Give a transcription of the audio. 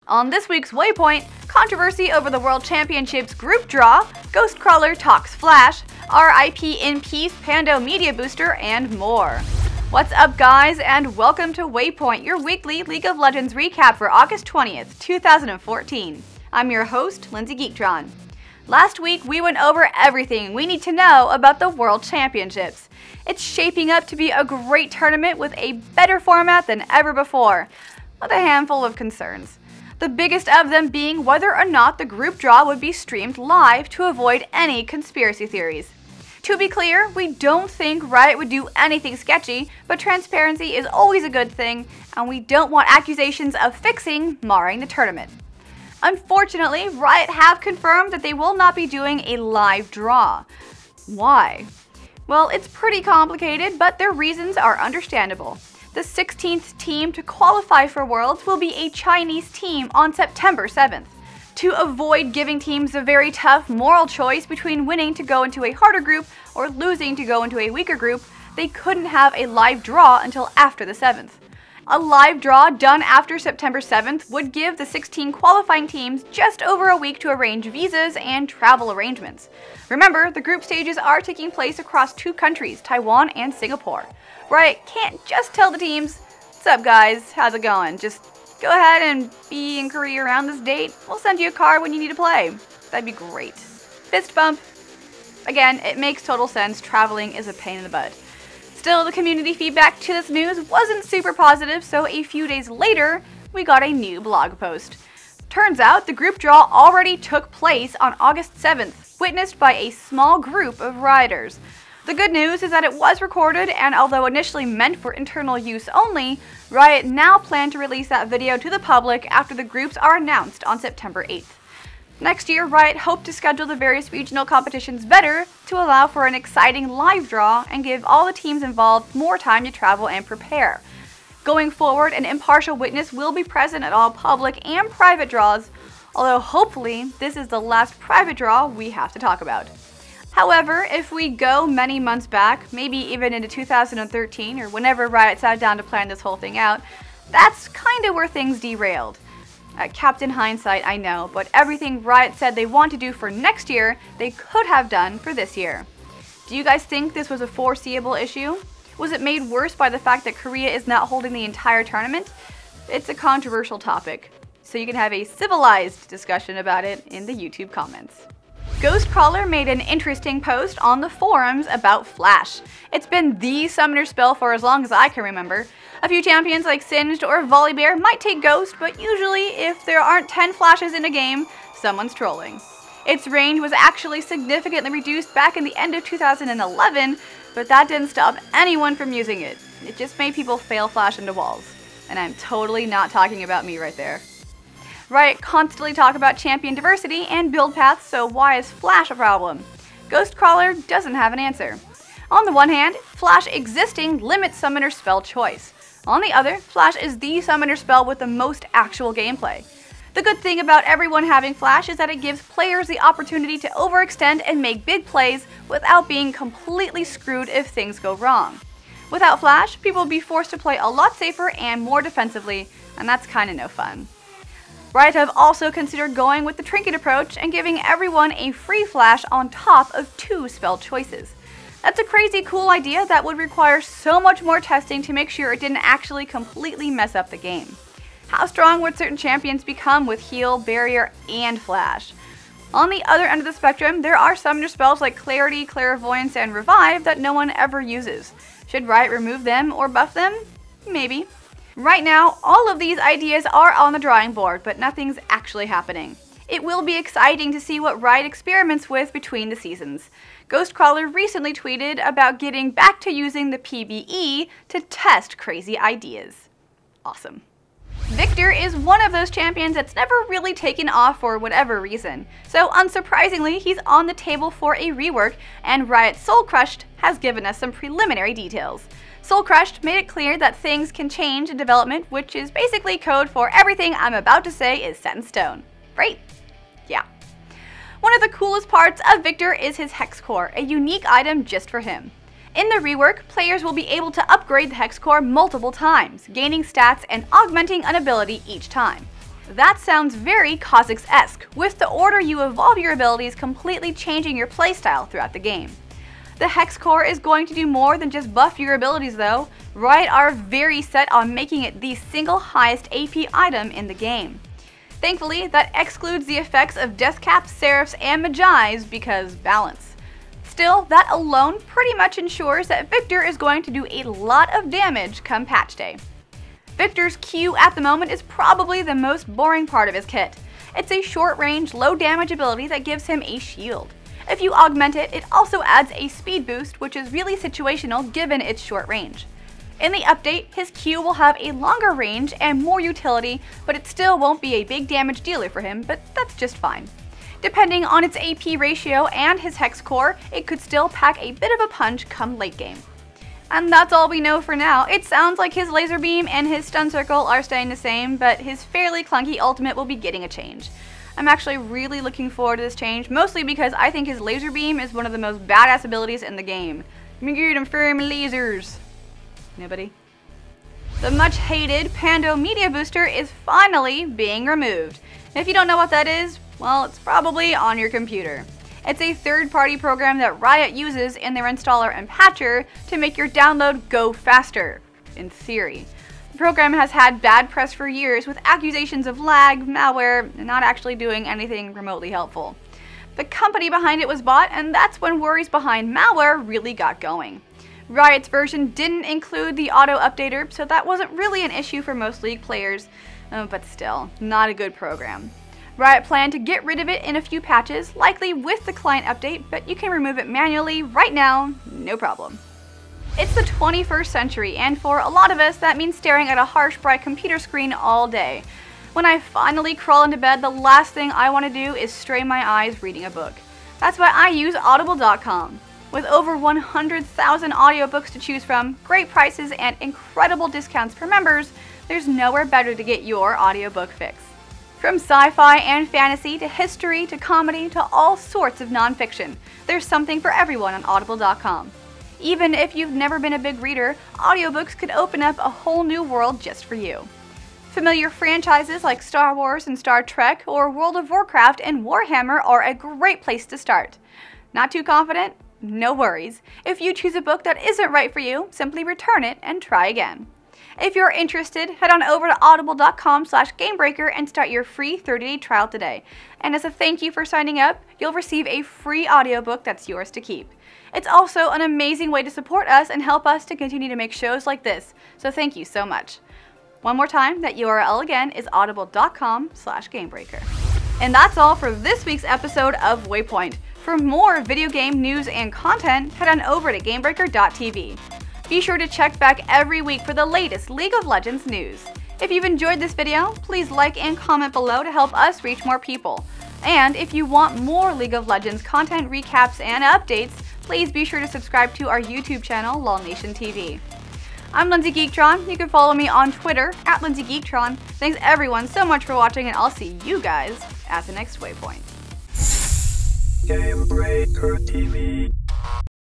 On this week's Waypoint, controversy over the World Championships group draw, Ghostcrawler talks Flash, RIP in peace Pando media booster, and more. What's up guys, and welcome to Waypoint, your weekly League of Legends recap for August 20th, 2014. I'm your host, Lindsay Geektron. Last week we went over everything we need to know about the World Championships. It's shaping up to be a great tournament with a better format than ever before, with a handful of concerns. The biggest of them being whether or not the group draw would be streamed live to avoid any conspiracy theories. To be clear, we don't think Riot would do anything sketchy, but transparency is always a good thing, and we don't want accusations of fixing marring the tournament. Unfortunately, Riot have confirmed that they will not be doing a live draw. Why? Well, it's pretty complicated, but their reasons are understandable. The 16th team to qualify for Worlds will be a Chinese team on September 7th. To avoid giving teams a very tough moral choice between winning to go into a harder group or losing to go into a weaker group, they couldn't have a live draw until after the 7th. A live draw done after September 7th would give the 16 qualifying teams just over a week to arrange visas and travel arrangements. Remember, the group stages are taking place across two countries, Taiwan and Singapore. Riot can't just tell the teams, "What's up guys, how's it going? Just go ahead and be in Korea around this date. We'll send you a card when you need to play." That'd be great. Fist bump. Again, it makes total sense. Traveling is a pain in the butt. Still, the community feedback to this news wasn't super positive, so a few days later, we got a new blog post. Turns out the group draw already took place on August 7th, witnessed by a small group of Rioters. The good news is that it was recorded, and although initially meant for internal use only, Riot now plan to release that video to the public after the groups are announced on September 8th. Next year, Riot hope to schedule the various regional competitions better to allow for an exciting live draw and give all the teams involved more time to travel and prepare. Going forward, an impartial witness will be present at all public and private draws, although hopefully this is the last private draw we have to talk about. However, if we go many months back, maybe even into 2013 or whenever Riot sat down to plan this whole thing out, that's kinda where things derailed. Captain Hindsight, I know, but everything Riot said they want to do for next year, they could have done for this year. Do you guys think this was a foreseeable issue? Was it made worse by the fact that Korea is not holding the entire tournament? It's a controversial topic, so you can have a civilized discussion about it in the YouTube comments. Ghostcrawler made an interesting post on the forums about Flash. It's been the summoner spell for as long as I can remember. A few champions like Singed or Volibear might take Ghost, but usually if there aren't 10 flashes in a game, someone's trolling. Its range was actually significantly reduced back in the end of 2011, but that didn't stop anyone from using it. It just made people fail Flash into walls. And I'm totally not talking about me right there. Riot constantly talk about champion diversity and build paths, so why is Flash a problem? Ghostcrawler doesn't have an answer. On the one hand, Flash existing limits summoner spell choice. On the other, Flash is the summoner spell with the most actual gameplay. The good thing about everyone having Flash is that it gives players the opportunity to overextend and make big plays without being completely screwed if things go wrong. Without Flash, people will be forced to play a lot safer and more defensively, and that's kinda no fun. Riot have also considered going with the trinket approach and giving everyone a free flash on top of 2 spell choices. That's a crazy cool idea that would require so much more testing to make sure it didn't actually completely mess up the game. How strong would certain champions become with heal, barrier, and flash? On the other end of the spectrum, there are summoner spells like Clarity, Clairvoyance, and Revive that no one ever uses. Should Riot remove them or buff them? Maybe. Right now, all of these ideas are on the drawing board, but nothing's actually happening. It will be exciting to see what Riot experiments with between the seasons. Ghostcrawler recently tweeted about getting back to using the PvE to test crazy ideas. Awesome. Viktor is one of those champions that's never really taken off for whatever reason. So unsurprisingly, he's on the table for a rework, and Riot Soul Crushed has given us some preliminary details. Soul Crushed made it clear that things can change in development, which is basically code for everything I'm about to say is set in stone. Right? Yeah. One of the coolest parts of Viktor is his Hex Core, a unique item just for him. In the rework, players will be able to upgrade the Hex Core multiple times, gaining stats and augmenting an ability each time. That sounds very Kha'Zix-esque, with the order you evolve your abilities completely changing your playstyle throughout the game. The Hex Core is going to do more than just buff your abilities though. Riot are very set on making it the single highest AP item in the game. Thankfully, that excludes the effects of Deathcaps, Seraphs, and Magi's because balance. Still, that alone pretty much ensures that Viktor is going to do a lot of damage come patch day. Viktor's Q at the moment is probably the most boring part of his kit. It's a short-range, low-damage ability that gives him a shield. If you augment it, it also adds a speed boost, which is really situational given its short range. In the update, his Q will have a longer range and more utility, but it still won't be a big damage dealer for him, but that's just fine. Depending on its AP ratio and his Hex Core, it could still pack a bit of a punch come late game. And that's all we know for now. It sounds like his laser beam and his stun circle are staying the same, but his fairly clunky ultimate will be getting a change. I'm actually really looking forward to this change, mostly because I think his laser beam is one of the most badass abilities in the game. Let me give you them firm lasers. Nobody? The much hated Pando media booster is finally being removed. If you don't know what that is, well, it's probably on your computer. It's a third-party program that Riot uses in their installer and patcher to make your download go faster, in theory. The program has had bad press for years with accusations of lag, malware, and not actually doing anything remotely helpful. The company behind it was bought, and that's when worries behind malware really got going. Riot's version didn't include the auto updater, so that wasn't really an issue for most League players, but still, not a good program. Riot planned to get rid of it in a few patches, likely with the client update, but you can remove it manually right now, no problem. It's the 21st century, and for a lot of us, that means staring at a harsh, bright computer screen all day. When I finally crawl into bed, the last thing I want to do is strain my eyes reading a book. That's why I use Audible.com. With over 100,000 audiobooks to choose from, great prices, and incredible discounts for members, there's nowhere better to get your audiobook fix. From sci-fi and fantasy to history to comedy to all sorts of nonfiction, there's something for everyone on Audible.com. Even if you've never been a big reader, audiobooks could open up a whole new world just for you. Familiar franchises like Star Wars and Star Trek or World of Warcraft and Warhammer are a great place to start. Not too confident? No worries. If you choose a book that isn't right for you, simply return it and try again. If you're interested, head on over to audible.com/gamebreaker and start your free 30-day trial today. And as a thank you for signing up, you'll receive a free audiobook that's yours to keep. It's also an amazing way to support us and help us to continue to make shows like this, so thank you so much. One more time, that URL again is audible.com/gamebreaker. And that's all for this week's episode of Waypoint. For more video game news and content, head on over to gamebreaker.tv. Be sure to check back every week for the latest League of Legends news. If you've enjoyed this video, please like and comment below to help us reach more people. And if you want more League of Legends content recaps and updates, please be sure to subscribe to our YouTube channel, LolNationTV. I'm Lindsay Geektron. You can follow me on Twitter @LindsayGeektron. Thanks everyone so much for watching, and I'll see you guys at the next Waypoint. Game Breaker TV.